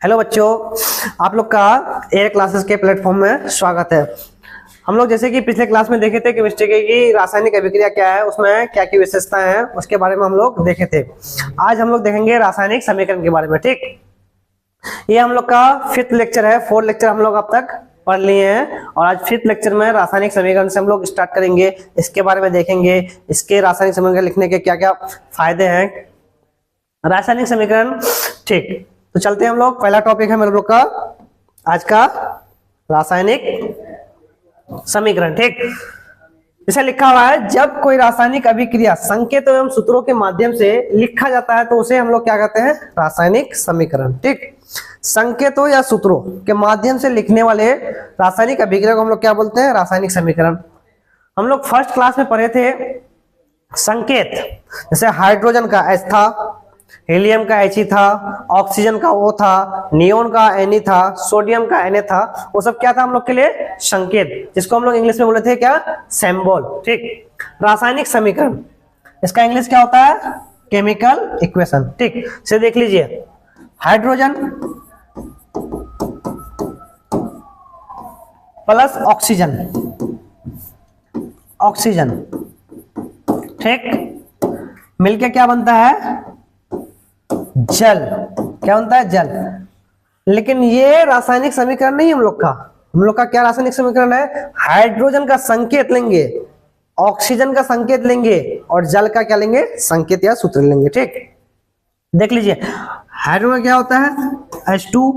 Hello बच्चों, आप लोग का एयर क्लासेस के प्लेटफॉर्म में स्वागत है। हम लोग जैसे कि पिछले क्लास में देखे थे केमिस्ट्री की रासायनिक अभिक्रिया क्या है, उसमें क्या क्या विशेषताएं हैं, उसके बारे में हम लोग देखे थे। आज हम लोग देखेंगे रासायनिक समीकरण के बारे में। ठीक, ये हम लोग का 5th लेक्चर है। 4 लेक्चर हम लोग अब तक पढ़ लिए हैं और आज 5th लेक्चर में रासायनिक समीकरण से हम लोग स्टार्ट करेंगे। इसके बारे में देखेंगे, इसके रासायनिक समीकरण लिखने के क्या क्या फायदे हैं, रासायनिक समीकरण। ठीक, तो चलते हैं हम लोग। पहला टॉपिक है मेरे लोग का आज का रासायनिक समीकरण। ठीक, इसे लिखा हुआ है, जब कोई रासायनिक अभिक्रिया संकेतों एवं सूत्रों के माध्यम से लिखा जाता है तो उसे हम लोग क्या कहते हैं, रासायनिक समीकरण। ठीक, संकेतों या सूत्रों के माध्यम से लिखने वाले रासायनिक अभिक्रिया को हम लोग क्या बोलते हैं, रासायनिक समीकरण। हम लोग फर्स्ट क्लास में पढ़े थे संकेत, जैसे हाइड्रोजन का H था, हीलियम का He था, ऑक्सीजन का O था, नियोन का Ne था, सोडियम का Na था। वो सब क्या था हम लोग के लिए, संकेत, जिसको हम लोग इंग्लिश में बोले थे क्या, सिंबल। ठीक, रासायनिक समीकरण इसका इंग्लिश क्या होता है, केमिकल इक्वेशन। ठीक, इसे देख लीजिए, हाइड्रोजन प्लस ऑक्सीजन, ऑक्सीजन, ठीक, मिलके क्या बनता है, जल। क्या बनता है, जल। लेकिन ये रासायनिक समीकरण नहीं हम लोग का। हम लोग का क्या रासायनिक समीकरण है, हाइड्रोजन का संकेत लेंगे, ऑक्सीजन का संकेत लेंगे और जल का क्या लेंगे, संकेत या सूत्र लेंगे। ठीक, देख लीजिए, हाइड्रोजन का क्या होता है H2,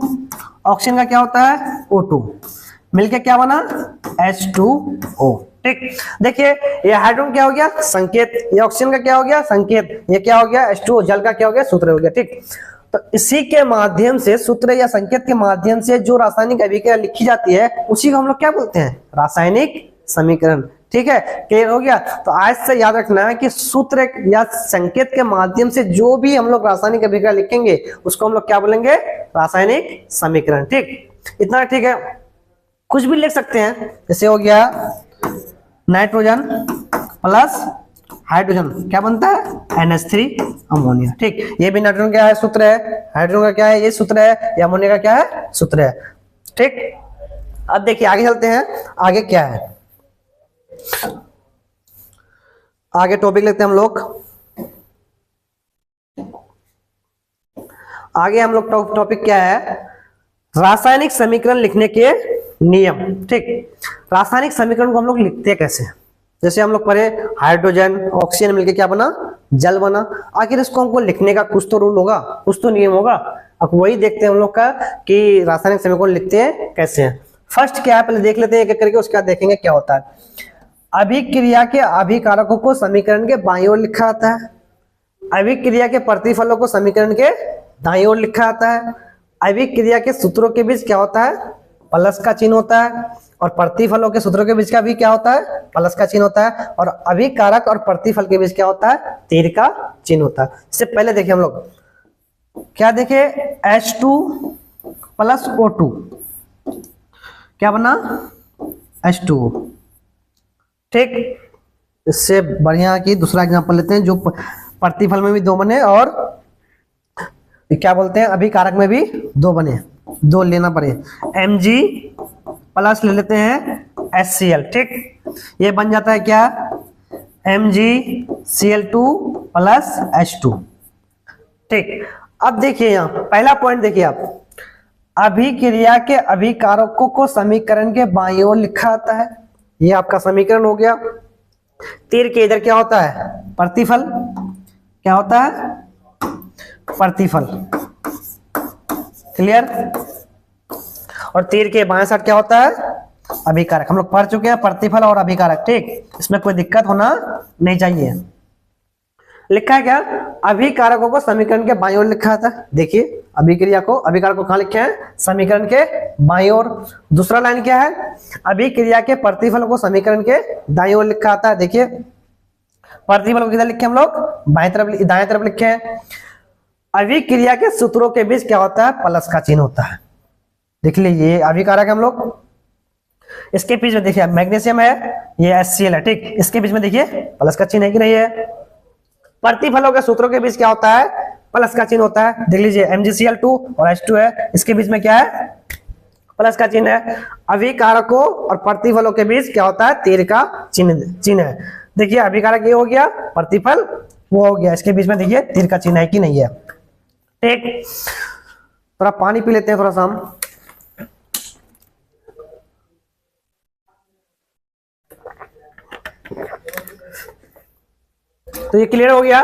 ऑक्सीजन का क्या होता है O2, मिलके क्या बना H2O। ठीक, देखिए ये हाइड्रोजन क्या हो गया, संकेत, ये ऑक्सीजन का क्या हो गया, संकेत, ये क्या हो गया H2O, जल का क्या हो गया, सूत्र हो गया। ठीक, तो इसी के माध्यम से, सूत्र या संकेत के माध्यम से जो रासायनिक अभिक्रिया लिखी जाती है उसी को हम लोग क्या बोलते हैं, रासायनिक समीकरण। ठीक है, क्लियर हो गया। तो आज से याद रखना है कि सूत्र या संकेत के माध्यम से जो भी हम लोग रासायनिक अभिक्रिया लिखेंगे उसको हम लोग क्या बोलेंगे, रासायनिक समीकरण। ठीक, इतना ठीक है। कुछ भी लिख सकते हैं, जैसे हो गया नाइट्रोजन प्लस हाइड्रोजन क्या बनता है, NH3 अमोनिया। ठीक, ये भी नाइट्रोजन क्या है, सूत्र है, हाइड्रोजन का क्या है, ये सूत्र है, ये अमोनिया का क्या है, सूत्र है। ठीक, अब देखिए आगे चलते हैं, आगे क्या है, आगे टॉपिक लेते हैं हम लोग। आगे हम लोग टॉपिक क्या है, रासायनिक समीकरण लिखने के नियम। ठीक, रासायनिक समीकरण को हम लोग लिखते हैं कैसे, जैसे हम लोग पढ़े हाइड्रोजन ऑक्सीजन मिलके क्या बना, जल बना। आखिर इसको हमको लिखने का कुछ तो रूल होगा, कुछ तो नियम होगा। अब वही देखते हैं हम लोग का कि रासायनिक समीकरण लिखते हैं कैसे हैं। फर्स्ट क्या है, पहले देख लेते हैं एक एक करके, उसके बाद देखेंगे क्या होता है। अभिक्रिया के अभिकारकों को समीकरण के बाईं ओर लिखा जाता है, अभिक्रिया के प्रतिफलों को समीकरण के दाईं ओर लिखा जाता है, अभिक्रिया के सूत्रों के बीच क्या होता है, प्लस का चिन्ह होता है, और प्रतिफलों के सूत्रों के बीच का भी क्या होता है, प्लस का चिन्ह होता है, और अभिकारक और प्रतिफल के बीच क्या होता है, तीर का चिन्ह होता है। इससे पहले देखिए हम लोग क्या देखे, H2 प्लस O2 क्या बना, H2O। ठीक, इससे बढ़िया की दूसरा एग्जांपल लेते हैं, जो प्रतिफल में भी 2 बने और क्या बोलते हैं, अभिकारक में भी 2 बने, 2 लेना पड़े। Mg प्लस ले लेते हैं HCl। ठीक, ये बन जाता है क्या, MgCl2 प्लस H2। ठीक, अब देखिए यहाँ पहला पॉइंट देखिए आप, अभिक्रिया के अभिकारकों को समीकरण के बाईं ओर लिखा जाता है, ये आपका समीकरण हो गया। तीर के इधर क्या होता है, प्रतिफल, क्या होता है, प्रतिफल, क्लियर। और तीर के बाएं साइड क्या होता है, अभिकारक। हम लोग पढ़ चुके हैं प्रतिफल और अभिकारक। ठीक, इसमें कोई दिक्कत होना नहीं चाहिए। लिखा है क्या, अभिकारकों को समीकरण के बाईं ओर लिखा था। देखिए अभिक्रिया को, अभिकारक को कहां लिखे हैं, समीकरण के बाईं ओर। दूसरा लाइन क्या है, अभिक्रिया के प्रतिफल को समीकरण के दाईं ओर लिखा आता है। देखिए प्रतिफल को किधर लिखे हम लोग, बाएं तरफ, दाएं तरफ लिखे हैं। अभिक्रिया के सूत्रों के बीच क्या होता है, प्लस का चिन्ह होता है। देख लीजिए ये अभिकारक हम लोग, इसके बीच में देखिए मैग्नीशियम है, ये HCl है। ठीक, इसके बीच में देखिए प्लस का चिन्ह है कि नहीं है। प्रतिफलों के सूत्रों के बीच क्या होता है, प्लस का चिन्ह होता है। देख लीजिए MgCl2 और H2 है, इसके बीच में क्या है, प्लस का चिन्ह है। अभिकारकों और प्रतिफलों के बीच क्या होता है, तीर का चिन्ह है। देखिए अभिकारक ये हो गया, प्रतिफल वो हो गया, इसके बीच में देखिए तीर का चिन्ह है कि नहीं है। ठीक, थोड़ा पानी पी लेते हैं थोड़ा सा हम। तो ये क्लियर हो गया,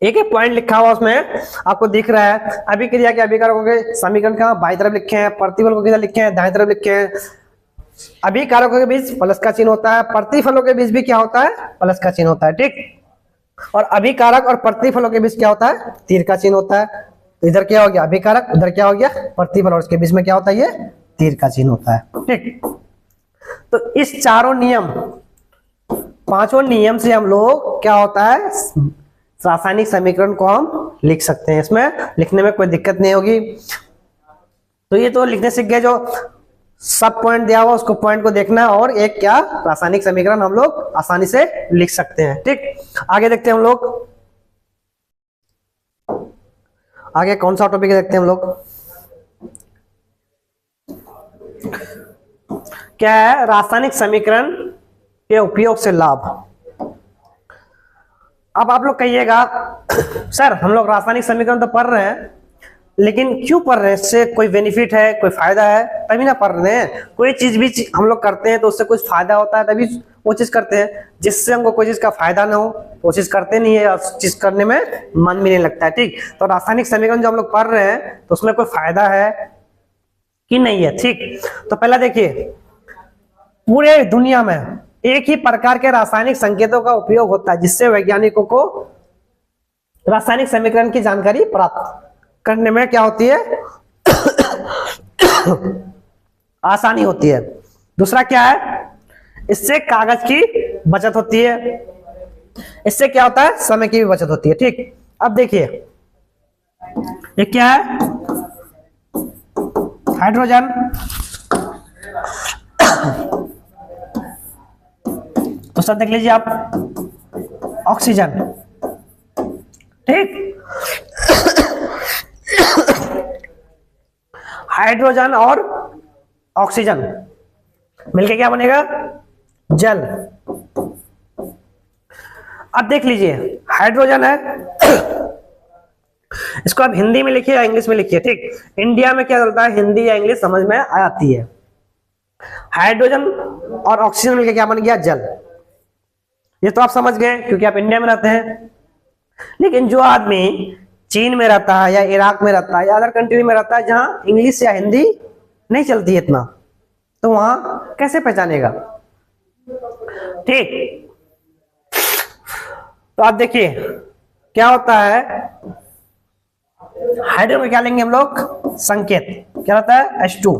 एक एक पॉइंट लिखा हुआ उसमें आपको दिख रहा है। अभिक्रिया के अभिकारकों के समीकरण का बाईं तरफ लिखे हैं, प्रतिफल को किधर लिखे हैं, दाएं तरफ लिखे हैं। अभिकारकों के बीच प्लस का चिन्ह होता है, प्रतिफलों के बीच भी क्या होता है, प्लस का चिन्ह होता है। ठीक, और अभिकारक और प्रतिफलों के बीच क्या होता है, तीर का चिन्ह होता है। तो इधर क्या हो गया अभिकारक, उधर क्या हो गया प्रतिफल, और इसके बीच में क्या होता है, ये तीर का चिन्ह होता है। ठीक, तो इस चारों नियम, पांचों नियम से हम लोग क्या होता है, रासायनिक समीकरण को हम लिख सकते हैं। इसमें लिखने में कोई दिक्कत नहीं होगी। तो ये तो लिखने सीख गए, जो सब पॉइंट दिया हुआ उसको पॉइंट को देखना, और एक क्या रासायनिक समीकरण हम लोग आसानी से लिख सकते हैं। ठीक, आगे देखते हैं हम लोग, आगे कौन सा टॉपिक देखते हैं हम लोग, क्या है, रासायनिक समीकरण के उपयोग से लाभ। अब आप लोग कहिएगा सर हम लोग रासायनिक समीकरण तो पढ़ रहे हैं, लेकिन क्यों पढ़ रहे हैं, इससे कोई बेनिफिट है, कोई फायदा है तभी ना पढ़ रहे हैं। कोई चीज भी हम लोग करते हैं तो उससे कुछ फायदा होता है तभी वो चीज करते हैं, जिससे हमको कोई चीज का फायदा ना हो वो चीज करते नहीं है, और चीज करने में मन भी नहीं लगता है। ठीक, तो रासायनिक समीकरण जो हम लोग पढ़ रहे हैं तो उसमें कोई फायदा है कि नहीं है। ठीक, तो पहला देखिए, पूरे दुनिया में एक ही प्रकार के रासायनिक संकेतों का उपयोग होता है, जिससे वैज्ञानिकों को रासायनिक समीकरण की जानकारी प्राप्त करने में क्या होती है आसानी होती है। दूसरा क्या है, इससे कागज की बचत होती है, इससे क्या होता है, समय की भी बचत होती है। ठीक, अब देखिए ये क्या है, हाइड्रोजन, तो सब देख लीजिए आप, ऑक्सीजन। ठीक, हाइड्रोजन और ऑक्सीजन मिलके क्या बनेगा, जल। अब देख लीजिए हाइड्रोजन है इसको आप हिंदी में लिखिए या इंग्लिश में लिखिए। ठीक, इंडिया में क्या चलता है, हिंदी या इंग्लिश समझ में आती है। हाइड्रोजन और ऑक्सीजन मिलके क्या बन गया, जल। ये तो आप समझ गए क्योंकि आप इंडिया में रहते हैं। लेकिन जो आदमी चीन में रहता है या इराक में रहता है या अदर कंट्री में रहता है जहां इंग्लिश या हिंदी नहीं चलती है इतना, तो वहां कैसे पहचानेगा। ठीक, तो आप देखिए क्या होता है, हाइड्रोजन में क्या लेंगे हम लोग, संकेत, क्या होता है H2।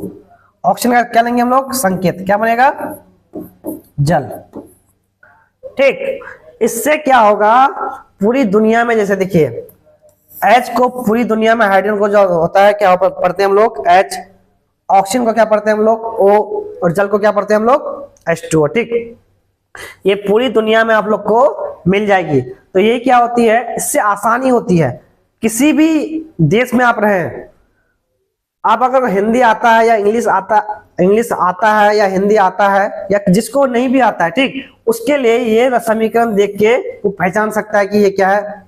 ऑक्सीजन का क्या लेंगे हम लोग, संकेत, क्या बनेगा, जल। ठीक, इससे क्या होगा, पूरी दुनिया में जैसे देखिए H को पूरी दुनिया में, हाइड्रोजन को जो होता है क्या पढ़ते हैं हम लोग H, ऑक्सीजन को क्या पढ़ते हैं हम लोग O, और जल को क्या पढ़ते हैं हम लोग H2O। ठीक, ये पूरी दुनिया में आप लोग को मिल जाएगी। तो ये क्या होती है, इससे आसानी होती है, किसी भी देश में आप रहें, आप अगर हिंदी आता है या इंग्लिश आता है या हिंदी आता है या जिसको नहीं भी आता है, ठीक, उसके लिए ये समीकरण देख के वो पहचान सकता है कि ये क्या है,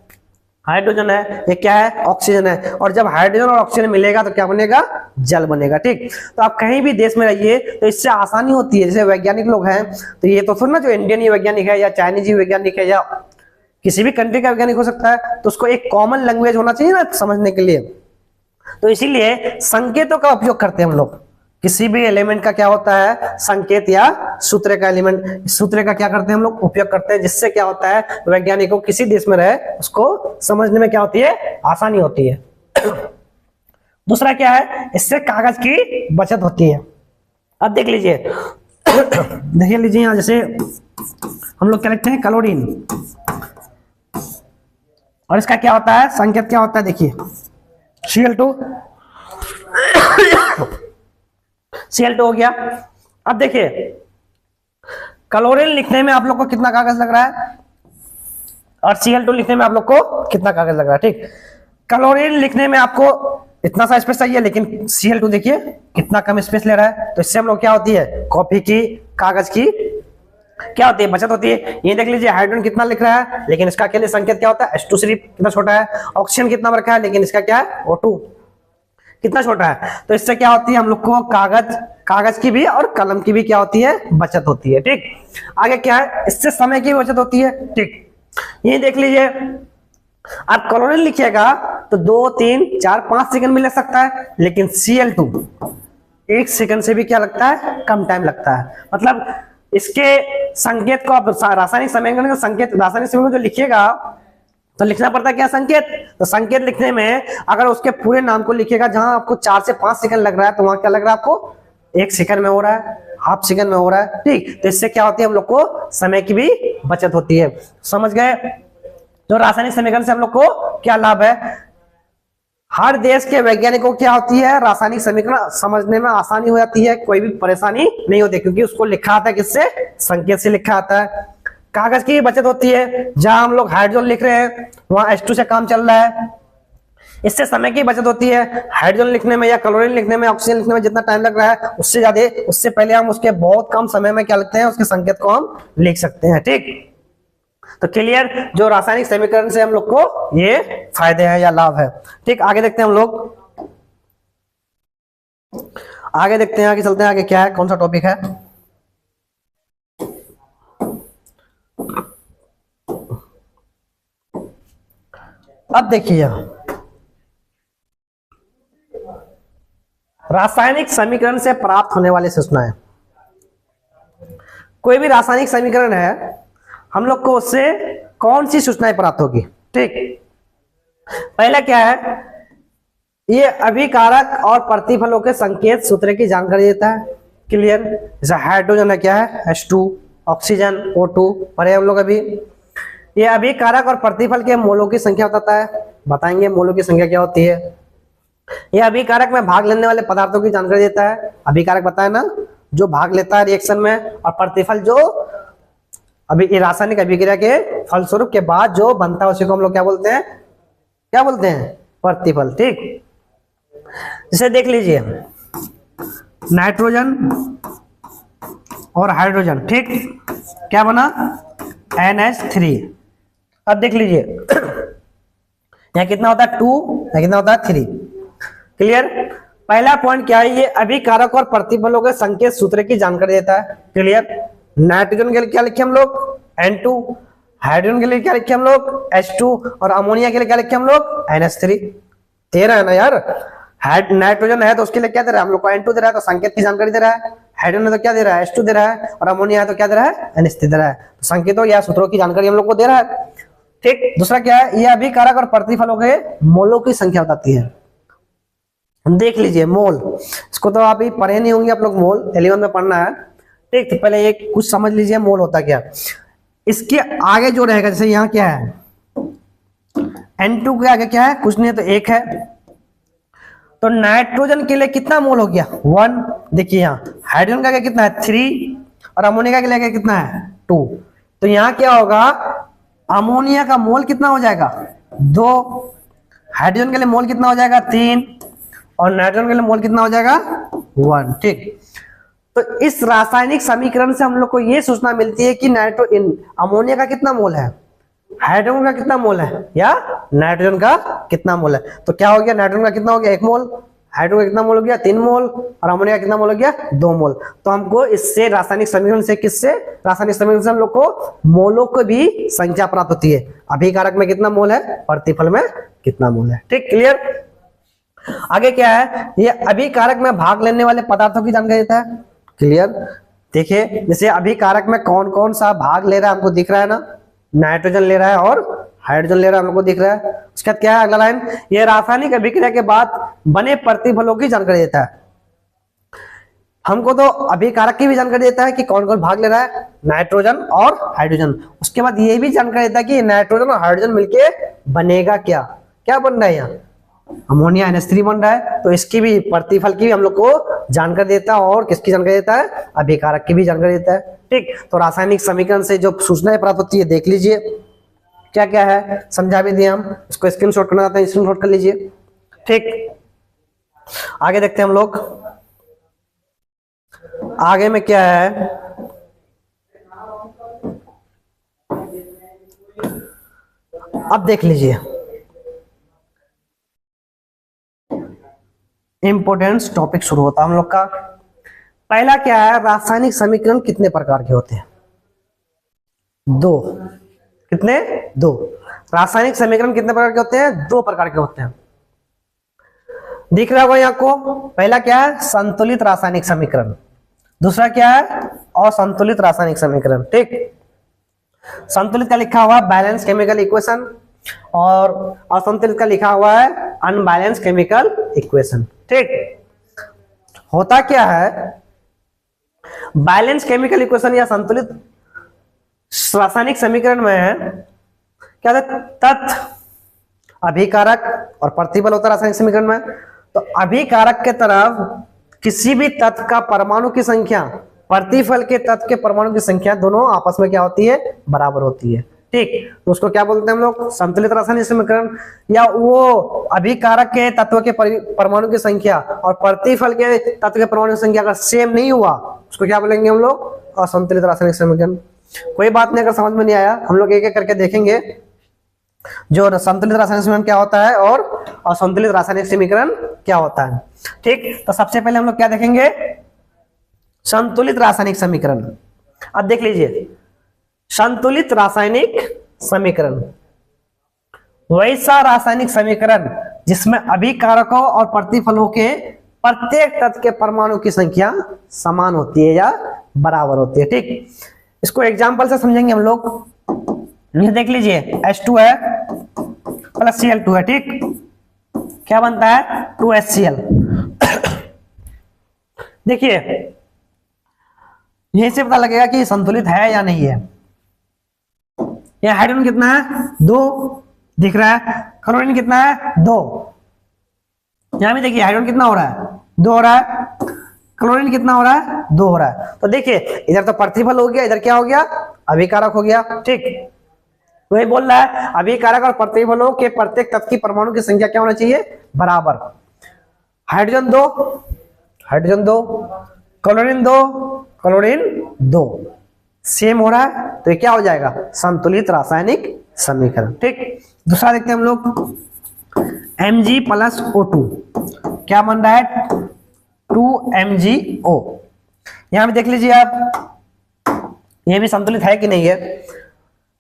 हाइड्रोजन है, ये क्या है, ऑक्सीजन है। और जब हाइड्रोजन और ऑक्सीजन मिलेगा तो क्या बनेगा, जल बनेगा। ठीक, तो आप कहीं भी देश में रहिए तो इससे आसानी होती है। जैसे वैज्ञानिक लोग हैं तो ये तो थोड़ा ना जो इंडियन ही वैज्ञानिक है या चाइनीज ही वैज्ञानिक है या किसी भी कंट्री का वैज्ञानिक हो सकता है, तो उसको एक कॉमन लैंग्वेज होना चाहिए ना समझने के लिए। तो इसीलिए संकेतों का उपयोग करते हैं हम लोग। किसी भी एलिमेंट का क्या होता है, संकेत या सूत्र का एलिमेंट, सूत्र का क्या करते हैं हम लोग, उपयोग करते हैं, जिससे क्या होता है वैज्ञानिकों किसी देश में रहे उसको समझने में क्या होती है, आसानी होती है। दूसरा क्या है, इससे कागज की बचत होती है। अब देख लीजिए देख लीजिए यहां जैसे हम लोग क्या लिखते हैं, क्लोरीन, और इसका क्या होता है, संकेत क्या होता है, देखिए Cl2 Cl2 हो गया। अब देखिए क्लोरीन लिखने में आप लोग को कितना कागज लग रहा है, और Cl2 लिखने में आप लोग को कितना कागज लग रहा है, ठीक। क्लोरीन लिखने में आपको इतना सा स्पेस चाहिए, लेकिन Cl2 देखिए कितना कम स्पेस ले रहा है। तो इससे हम लोग क्या होती है, कॉपी की, कागज की क्या होती है, बचत होती है। ये देख लीजिए हाइड्रोजन कितना लिख रहा है, लेकिन इसका अकेले संकेत क्या होता है, H2 सिर्फ कितना छोटा है। ऑक्सीजन कितना रखा है, लेकिन इसका क्या है, O2 कितना छोटा है। तो इससे क्या होती है, हम लोग को कागज की भी और कलम की भी क्या होती है, बचत होती है, ठीक। आगे क्या है, इससे समय की बचत होती है, ठीक। ये देख लीजिए, आप क्लोरीन लिखिएगा तो 2, 3, 4, 5 सेकंड में लग सकता है, लेकिन Cl2 1 सेकंड से भी क्या लगता है, कम टाइम लगता है। मतलब इसके संकेत को आप रासायनिक समीकरण का संकेत, रासायनिक समीकरण जो लिखिएगा तो लिखना पड़ता है क्या, संकेत। तो संकेत लिखने में अगर उसके पूरे नाम को लिखिएगा, जहां आपको 4 से 5 सेकंड लग रहा है, तो वहां क्या लग रहा है आपको, 1 सेकंड में हो रहा है, हाफ सेकंड में हो रहा है, ठीक। तो इससे क्या होती है, हम लोग को समय की भी बचत होती है। समझ गए। तो रासायनिक समीकरण से हम लोग को क्या लाभ है, हर देश के वैज्ञानिकों को क्या होती है, रासायनिक समीकरण समझने में आसानी हो जाती है, कोई भी परेशानी नहीं होती, क्योंकि उसको लिखा आता है किससे, संकेत से लिखा आता है। कागज की बचत होती है, जहां हम लोग हाइड्रोजन लिख रहे हैं वहां H2 से काम चल रहा है, इससे समय की बचत होती है। हाइड्रोजन लिखने में या क्लोरीन लिखने में, ऑक्सीजन लिखने में जितना टाइम लग रहा है, उससे ज्यादा, उससे पहले हम उसके बहुत कम समय में क्या लिखते हैं, उसके संकेत को हम लिख सकते हैं, ठीक। तो क्लियर, जो रासायनिक समीकरण से हम लोग को ये फायदे हैं या लाभ है, ठीक। आगे देखते हैं हम लोग, आगे देखते हैं, आगे चलते हैं, आगे क्या है, कौन सा टॉपिक है। अब देखिए, रासायनिक समीकरण से प्राप्त होने वाली सूचनाएं। कोई भी रासायनिक समीकरण है, हम लोग को उससे कौन सी सूचनाएं प्राप्त होगी, ठीक। पहला क्या है, ये अभिकारक और प्रतिफलों के संकेत सूत्र की जानकारी देता है, क्लियर। जैसे हाइड्रोजन है, क्या है, H2, ऑक्सीजन O2 पढ़े हम लोग अभी। ये अभिकारक और प्रतिफल के मोलों की संख्या बताता है, बताएंगे मोलों की संख्या क्या होती है। यह अभिकारक में भाग लेने वाले पदार्थों की जानकारी देता है, अभिकारक बताया ना, जो भाग लेता है रिएक्शन में, और प्रतिफल जो अभी रासायनिक अभिक्रिया के फलस्वरूप के बाद जो बनता है, उसी को हम लोग क्या बोलते हैं, क्या बोलते हैं, प्रतिफल, ठीक। जैसे देख लीजिए, नाइट्रोजन और हाइड्रोजन, ठीक, क्या बना, NH3। अब देख लीजिए यहाँ कितना होता है, 2, यहाँ कितना होता है, 3, क्लियर। पहला पॉइंट क्या है, ये अभिकारक और प्रतिफलों के संकेत सूत्र की जानकारी देता है, क्लियर। नाइट्रोजन के लिए क्या लिखे हम लोग, N2, हाइड्रोजन के लिए क्या लिखे हम लोग, H2, और अमोनिया के लिए क्या लिखे हम लोग, NH3। तेरह है ना यार, नाइट्रोजन है तो उसके लिए क्या दे रहा है, हम लोग को N2 दे रहा है, तो संकेत की जानकारी दे रहा है। हाइड्रोजन है तो क्या दे रहा है, H2 दे रहा है, और अमोनिया है तो क्या दे रहा है, NH3 दे रहा है। तो संकेतों या सूत्रों की जानकारी हम लोग को दे रहा है, ठीक। दूसरा क्या है, ये अभिकारक और प्रतिफलों के मोलों की संख्या बताती है। देख लीजिए मोल, इसको तो आप ही पढ़े नहीं होंगे आप लोग, मोल 11 में पढ़ना है, ठीक। तो पहले एक कुछ समझ लीजिए मोल होता क्या। इसके आगे जो रहेगा, जैसे यहाँ क्या है, N2 के आगे क्या है, कुछ नहीं है, तो 1 है। तो नाइट्रोजन के लिए कितना मोल हो गया, 1। देखिए यहाँ हाइड्रोजन का आगे कितना है, 3, और अमोनिया के लिए आगे कितना है, 2। तो यहाँ क्या होगा, अमोनिया का मोल कितना हो जाएगा, 2, हाइड्रोजन के लिए मोल कितना हो जाएगा, 3, और नाइट्रोजन के लिए मोल कितना हो जाएगा, 1, ठीक। तो इस रासायनिक समीकरण से हम लोग को यह सूचना मिलती है कि अमोनिया का कितना मोल है, हाइड्रोजन का कितना मोल है, या नाइट्रोजन का कितना मोल है। तो क्या हो गया, नाइट्रोजन का कितना हो गया, 1 मोल, हाइड्रोजन का कितना मोल हो गया, 3 मोल, और अमोनिया का कितना मोल हो गया, 2 मोल। तो हमको इससे रासायनिक समीकरण से, किससे, रासायनिक समीकरण से हम लोग को मोलों को भी संख्या प्राप्त होती है, अभिकारक में कितना मोल है, प्रतिफल में कितना मोल है, ठीक, क्लियर। आगे क्या है, ये अभिकारक में भाग लेने वाले पदार्थों की जानकारी देता है, क्लियर। देखिए जैसे अभिकारक में कौन कौन सा भाग ले रहा है, हमको दिख रहा है ना, नाइट्रोजन ले रहा है और हाइड्रोजन ले रहा है, हमको दिख रहा है। उसके बाद क्या है अगला लाइन, ये रासायनिक अभिक्रिया के बाद बने प्रतिफलों की जानकारी देता है। हमको तो अभिकारक की भी जानकारी देता है कि कौन कौन भाग ले रहा है, नाइट्रोजन और हाइड्रोजन। उसके बाद ये भी जानकारी देता है कि नाइट्रोजन और हाइड्रोजन मिलके बनेगा क्या, क्या बन रहा है, यहाँ अमोनिया NH3 बन रहा है। तो इसकी भी, प्रतिफल की भी हम लोग को जानकारी देता है, और किसकी जानकारी देता है, अभिकारक की भी जानकारी देता है, ठीक। तो रासायनिक समीकरण से जो सूचनाएं प्राप्त होती है देख लीजिए, क्या क्या है समझा भी दिया, हम इसको स्क्रीनशॉट करना चाहते हैं, स्क्रीनशॉट कर लीजिए। ठीक, आगे देखते हैं हम लोग, आगे में क्या है। अब देख लीजिए इंपोर्टेंस टॉपिक शुरू होता है हम लोग का। पहला क्या है, रासायनिक समीकरण कितने प्रकार के होते हैं? दो। कितने? दो। रासायनिक समीकरण कितने प्रकार के होते हैं? दो प्रकार के होते हैं। दिख रहा होगा यहाँ को, पहला क्या है, संतुलित रासायनिक समीकरण, दूसरा क्या है, असंतुलित रासायनिक समीकरण। ठीक, संतुलित का लिखा हुआ है बैलेंस केमिकल इक्वेशन, और असंतुलित का लिखा हुआ है अनबैलेंस केमिकल इक्वेशन। ठीक, होता क्या है, बैलेंस केमिकल इक्वेशन या संतुलित रासायनिक समीकरण में क्या होता है, तत्व, अभिकारक और प्रतिबल होता है रासायनिक समीकरण में। तो अभिकारक के तरफ किसी भी तत्व का परमाणु की संख्या, प्रतिफल के तत्व के परमाणु की संख्या दोनों आपस में क्या होती है, बराबर होती है। ठीक, तो उसको क्या बोलते हैं हम लोग, संतुलित रासायनिक समीकरण। या वो अभिकारक के तत्व के परमाणु की संख्या और प्रतिफल के तत्व के परमाणु की संख्या अगर सेम नहीं हुआ, उसको क्या बोलेंगे हम लोग, असंतुलित रासायनिक समीकरण। कोई बात नहीं, अगर समझ में नहीं आया हम लोग एक एक करके देखेंगे जो संतुलित रासायनिक समीकरण क्या होता है और असंतुलित रासायनिक समीकरण क्या होता है। ठीक, तो सबसे पहले हम लोग क्या देखेंगे, संतुलित रासायनिक समीकरण। अब देख लीजिए, संतुलित रासायनिक समीकरण वैसा रासायनिक समीकरण जिसमें अभिकारकों और प्रतिफलों के प्रत्येक तत्व के परमाणु की संख्या समान होती है या बराबर होती है। ठीक, इसको एग्जांपल से समझेंगे हम लोग। ये देख लीजिए, H2 है प्लस Cl2 है। ठीक, क्या बनता है, 2HCl। देखिए यहीं से पता लगेगा कि संतुलित है या नहीं है। ये हाइड्रोजन कितना है, 2 दिख रहा है, क्लोरीन कितना है, 2। यहां भी देखिए हाइड्रोजन कितना हो रहा है, 2 हो रहा है, क्लोरीन कितना हो रहा है, 2 हो रहा है। तो देखिए इधर तो प्रतिफल हो गया, इधर क्या हो गया, अभिकारक हो गया। ठीक, वही बोल रहा है अभिकारक और प्रतिफलों के प्रत्येक तत्व की परमाणु की संख्या क्या होना चाहिए, बराबर। Hydrogen 2, hydrogen 2, chlorine 2, chlorine 2 same हो रहा है, तो ये क्या हो जाएगा, संतुलित रासायनिक समीकरण। ठीक, दूसरा देखते हैं हम लोग, Mg प्लस O2 क्या बन रहा है, 2MgO। यहां भी देख लीजिए आप, ये भी संतुलित है कि नहीं है।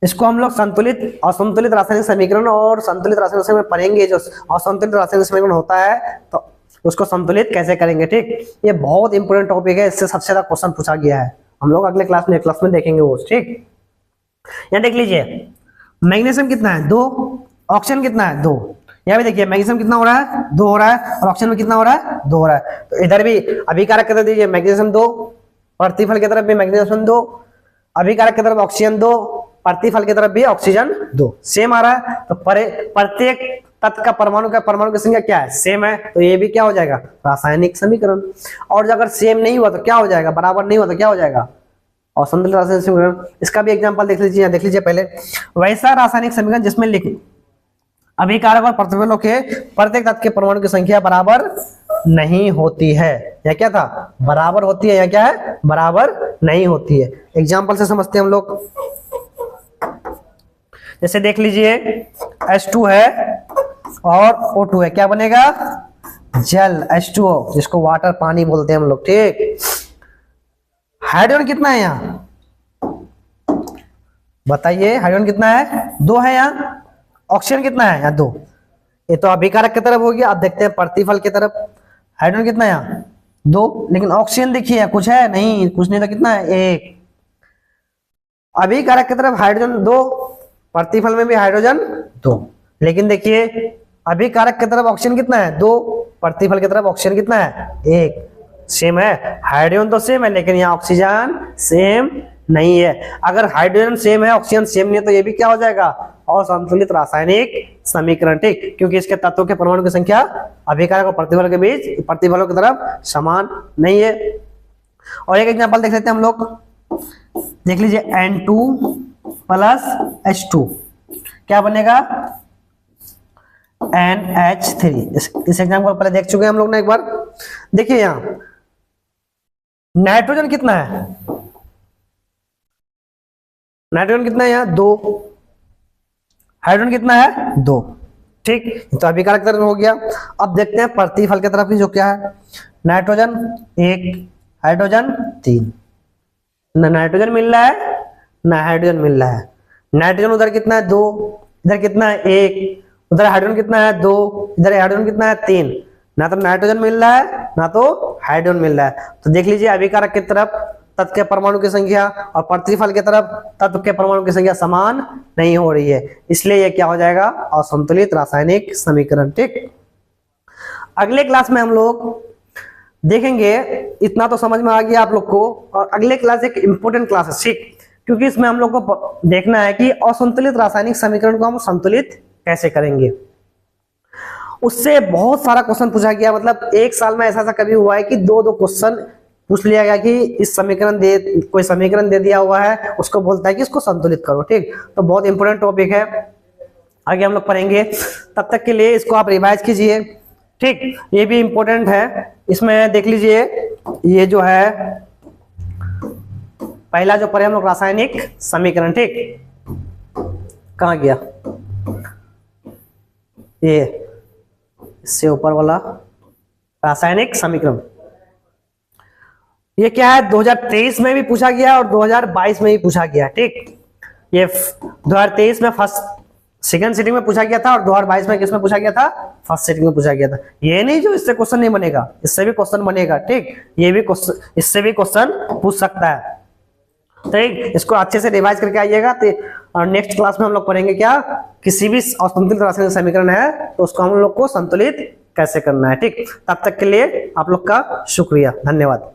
इसको हम लोग संतुलित असंतुलित रासायनिक समीकरण और संतुलित रासायनिक समीकरण पढ़ेंगे। जो असंतुलित रासायनिक समीकरण होता है तो उसको संतुलित कैसे करेंगे। ठीक, ये बहुत इंपोर्टेंट टॉपिक है, इससे सबसे ज्यादा क्वेश्चन पूछा गया है। हम लोग अगले क्लास में देखेंगे वो। ठीक, यहाँ देख लीजिए मैग्नीशियम कितना है, 2, ऑक्सीजन कितना है, 2। यहाँ भी देखिए मैग्नीशियम कितना हो रहा है, 2 हो रहा है, और ऑक्सीजन में कितना हो रहा है, 2 हो रहा है। तो इधर भी अभिकारक की तरफ दीजिए मैग्नीशियम 2, प्रतिफल की तरफ भी मैग्नीशियम 2, अभिकारक की तरफ ऑक्सीजन 2, प्रतिफल की तरफ भी ऑक्सीजन 2 सेम आ रहा है। तो प्रत्येक तत्व का परमाणु की संख्या क्या है, सेम है, तो ये भी क्या हो जाएगा, रासायनिक समीकरण। और अगर सेम नहीं हुआ तो क्या हो जाएगा, बराबर नहीं हुआ तो क्या हो जाएगा, असंतुलित रासायनिक समीकरण। इसका भी एग्जांपल देख लीजिए, देख लीजिए पहले, वैसा रासायनिक समीकरण जिसमें अभिकारक और प्रतिफलों के प्रत्येक तत्व के परमाणु की संख्या बराबर नहीं होती है। या क्या था, बराबर होती है, या क्या है, बराबर नहीं होती है। एग्जांपल से समझते हैं हम लोग। जैसे देख लीजिए H2 है और O2 है, क्या बनेगा, जल, H2O, जिसको वाटर पानी बोलते हैं हम लोग। ठीक, हाइड्रोजन कितना है यहाँ, बताइए, हाइड्रोजन कितना है, 2 है यहाँ। ऑक्सीजन कितना है यहाँ, 2। ये तो अभिकारक की तरफ हो गया। अब देखते हैं प्रतिफल की तरफ, हाइड्रोजन कितना है यहाँ, 2, लेकिन ऑक्सीजन देखिए कुछ है नहीं, कुछ नहीं, तो कितना है, 1। अभिकारक की तरफ हाइड्रोजन 2, प्रतिफल में भी हाइड्रोजन 2, लेकिन देखिए अभिकारक की तरफ ऑक्सीजन कितना है, 2, प्रतिफल की तरफ ऑक्सीजन कितना है, 1। सेम है, हाइड्रोजन तो सेम है, लेकिन यहाँ ऑक्सीजन सेम नहीं है। अगर हाइड्रोजन सेम है, ऑक्सीजन सेम नहीं है, तो ये भी क्या हो जाएगा, असंतुलित रासायनिक समीकरण। ठीक, क्योंकि इसके तत्वों के परमाणु की संख्या अभिकारक और प्रतिफल के बीच, प्रतिफलों की तरफ समान नहीं है। और एक एग्जांपल देख लेते हैं हम लोग, देख लीजिए N2 प्लस H2, क्या बनेगा NH3। इस एग्जाम्पल पहले देख चुके हैं हम लोग ने एक बार। देखिए यहां नाइट्रोजन कितना है, नाइट्रोजन कितना है यहाँ 2, हाइड्रोजन कितना है 2, ठीक। तो अभिकारक तरह हो गया। अब देखते हैं प्रतिफल की तरफ ही, जो क्या है नाइट्रोजन 1 हाइड्रोजन 3, ना नाइट्रोजन मिल रहा है ना हाइड्रोजन मिल रहा है। नाइट्रोजन उधर कितना है 2, इधर कितना है 1, उधर हाइड्रोजन कितना है 2, इधर हाइड्रोजन कितना है 3, ना तो नाइट्रोजन मिल रहा है ना तो हाइड्रोजन मिल रहा है। तो देख लीजिए अभिकारक की तरफ तत्व के परमाणु की संख्या और प्रतिफल की तरफ तत्व के परमाणु की संख्या समान नहीं हो रही है, इसलिए यह क्या हो जाएगा असंतुलित रासायनिक समीकरण, ठीक। अगले क्लास में हम लोग देखेंगे, इतना तो समझ में आ गया आप लोग को, और अगले क्लास एक इंपॉर्टेंट क्लास है, ठीक, क्योंकि इसमें हम लोग को देखना है कि असंतुलित रासायनिक समीकरण को हम संतुलित कैसे करेंगे। उससे बहुत सारा क्वेश्चन पूछा गया, मतलब एक साल में ऐसा कभी हुआ है कि 2 क्वेश्चन पूछ लिया गया कि इस समीकरण कोई समीकरण दे दिया हुआ है, उसको बोलता है कि इसको संतुलित करो, ठीक। तो बहुत इंपॉर्टेंट टॉपिक है, आगे हम लोग पढ़ेंगे। तब तक के लिए इसको आप रिवाइज कीजिए, ठीक। ये भी इंपॉर्टेंट है। इसमें देख लीजिए, ये जो है पहला जो पढ़े हम लोग रासायनिक समीकरण, ठीक, कहाँ गया ये, इससे ऊपर वाला रासायनिक समीकरण, ये क्या है 2023 में भी पूछा गया और 2022 में भी पूछा गया, ठीक। ये 2023 में सेकंड सिटिंग में पूछा गया था और 2022 में किसमें पूछा गया था, फर्स्ट सिटिंग में पूछा गया था। ये नहीं जो इससे क्वेश्चन नहीं बनेगा, इससे भी क्वेश्चन बनेगा, ठीक। ये भी क्वेश्चन, इससे भी क्वेश्चन पूछ सकता है, ठीक। इसको अच्छे से रिवाइज करके आइएगा। और नेक्स्ट क्लास में हम लोग पढ़ेंगे क्या, किसी भी असंतुलित रासायनिक समीकरण है तो उसको हम लोग को संतुलित कैसे करना है, ठीक। तब तक के लिए आप लोग का शुक्रिया, धन्यवाद।